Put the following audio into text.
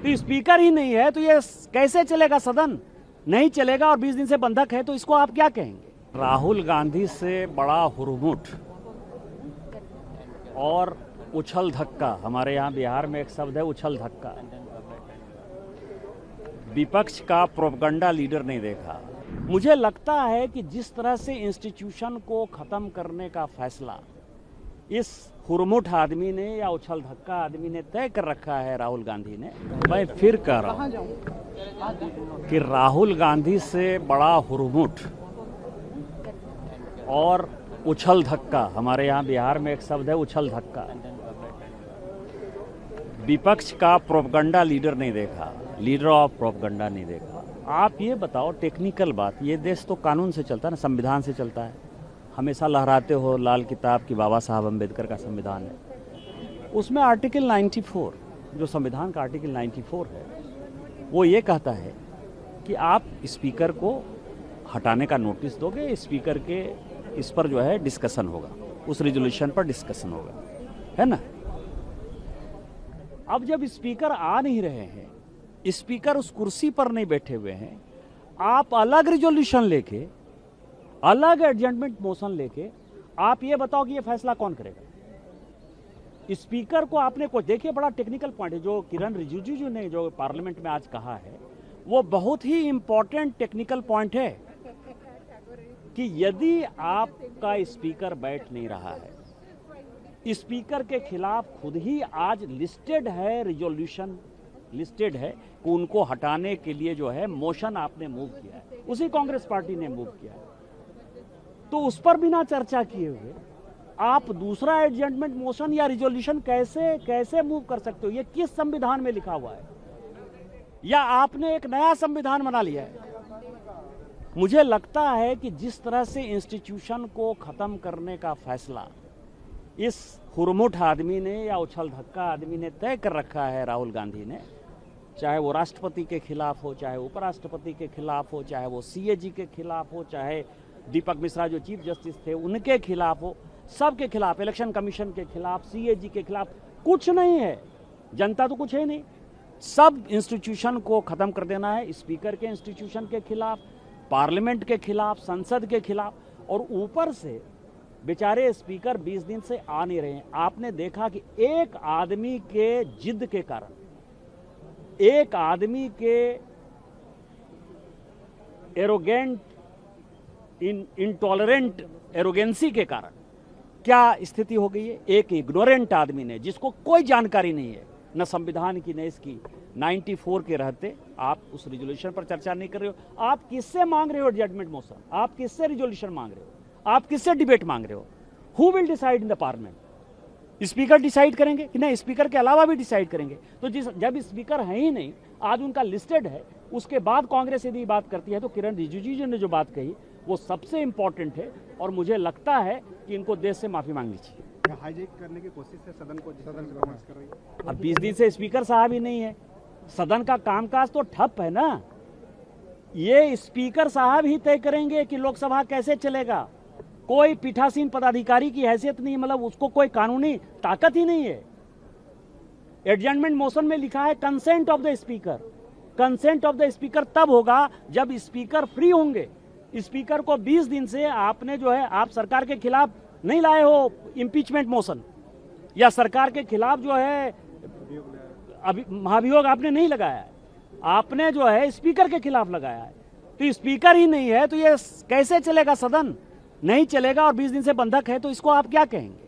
तो स्पीकर ही नहीं है तो ये कैसे चलेगा सदन? नहीं चलेगा और 20 दिन से बंधक है, तो इसको आप क्या कहेंगे? राहुल गांधी से बड़ा हुरमुट और उछल धक्का, हमारे यहाँ बिहार में एक शब्द है उछल धक्का, विपक्ष का प्रोपगंडा लीडर नहीं देखा। मुझे लगता है कि जिस तरह से इंस्टीट्यूशन को खत्म करने का फैसला इस हुरमुट आदमी ने या उछल धक्का आदमी ने तय कर रखा है राहुल गांधी ने, मैं फिर कह रहा हूं कि राहुल गांधी से बड़ा हुरमुट और उछल धक्का, हमारे यहाँ बिहार में एक शब्द है उछल धक्का, विपक्ष का प्रोपगंडा लीडर नहीं देखा, लीडर ऑफ प्रोपगंडा नहीं देखा। आप ये बताओ टेक्निकल बात, ये देश तो कानून से चलता है ना, संविधान से चलता है। हमेशा लहराते हो लाल किताब की बाबा साहब अम्बेडकर का संविधान है, उसमें आर्टिकल 94 जो संविधान का आर्टिकल 94 है वो ये कहता है कि आप स्पीकर को हटाने का नोटिस दोगे, स्पीकर के इस पर जो है डिस्कशन होगा, उस रिजोल्यूशन पर डिस्कशन होगा, है ना। अब जब स्पीकर आ नहीं रहे हैं, स्पीकर उस कुर्सी पर नहीं बैठे हुए हैं, आप अलग रिजोल्यूशन लेके, अलग एडजमेंट मोशन लेके आप ये बताओ कि ये फैसला कौन करेगा? स्पीकर को आपने कुछ देखिए, बड़ा टेक्निकल पॉइंट है जो किरण रिजिजू जी ने जो पार्लियामेंट में आज कहा है, वो बहुत ही इंपॉर्टेंट टेक्निकल पॉइंट है कि यदि आपका स्पीकर बैठ नहीं रहा है, स्पीकर के खिलाफ खुद ही आज लिस्टेड है, रिजोल्यूशन लिस्टेड है कि उनको हटाने के लिए जो है मोशन आपने मूव किया है, उसी कांग्रेस पार्टी ने मूव किया है, तो उस पर बिना चर्चा किए हुए आप दूसरा एडजमेंट मोशन या रिजोल्यूशन कैसे मूव कर सकते हो? ये किस संविधान में लिखा हुआ है? या आपने एक नया संविधान बना लिया है? मुझे लगता है कि जिस तरह से इंस्टीट्यूशन को खत्म करने का फैसला इस हुरमुट आदमी ने या उछल धक्का आदमी ने तय कर रखा है राहुल गांधी ने, चाहे वो राष्ट्रपति के खिलाफ हो, चाहे उपराष्ट्रपति के खिलाफ हो, चाहे वो सीएजी के खिलाफ हो, चाहे दीपक मिश्रा जो चीफ जस्टिस थे उनके खिलाफ हो, सबके खिलाफ, इलेक्शन कमीशन के खिलाफ, सीएजी के खिलाफ, कुछ नहीं है, जनता तो कुछ है नहीं, सब इंस्टीट्यूशन को खत्म कर देना है, स्पीकर के इंस्टीट्यूशन के खिलाफ, पार्लियामेंट के खिलाफ, संसद के खिलाफ, और ऊपर से बेचारे स्पीकर 20 दिन से आ नहीं रहे हैं। आपने देखा कि एक आदमी के जिद के कारण, एक आदमी के एरोगेंट इंटॉलरेंट एरोगेंसी के कारण क्या स्थिति हो गई है? एक इग्नोरेंट आदमी ने, जिसको कोई जानकारी नहीं है न संविधान की न इसकी, 94 के रहते आप उस रिजोल्यूशन पर चर्चा नहीं कर रहे हो। आप किससे मांग रहे हो जजमेंट मोशन? आप किससे रिजोल्यूशन मांग रहे हो? आप किससे डिबेट मांग रहे हो? Who will decide in the parliament? Speaker decide करेंगे कि नहीं? स्पीकर के अलावा भी डिसाइड करेंगे। तो जब स्पीकर है ही नहीं, आज उनका लिस्टेड है, उसके बाद कांग्रेस यदि बात करती है तो किरण रिजिजू जी ने जो बात कही वो सबसे इंपॉर्टेंट है, और मुझे लगता है कि इनको देश से माफी मांगनी चाहिए। हाईजैक करने की कोशिश है सदन को, सदन कर रही है। अब 20 दिन से स्पीकर साहब ही नहीं है, सदन का कामकाज तो ठप है ना। ये स्पीकर साहब ही तय करेंगे कि लोकसभा कैसे चलेगा। कोई पीठासीन पदाधिकारी की हैसियत नहीं, मतलब उसको कोई कानूनी ताकत ही नहीं है। एडजमेंट मोशन में लिखा है consent of the speaker. Consent of the speaker तब होगा जब स्पीकर फ्री होंगे। स्पीकर को 20 दिन से आपने जो है, आप सरकार के खिलाफ नहीं लाए हो इम्पीचमेंट मोशन, या सरकार के खिलाफ जो है अभी महाभियोग आपने नहीं लगाया है, आपने जो है स्पीकर के खिलाफ लगाया है। तो स्पीकर ही नहीं है तो ये कैसे चलेगा सदन? नहीं चलेगा और 20 दिन से बंधक है, तो इसको आप क्या कहेंगे?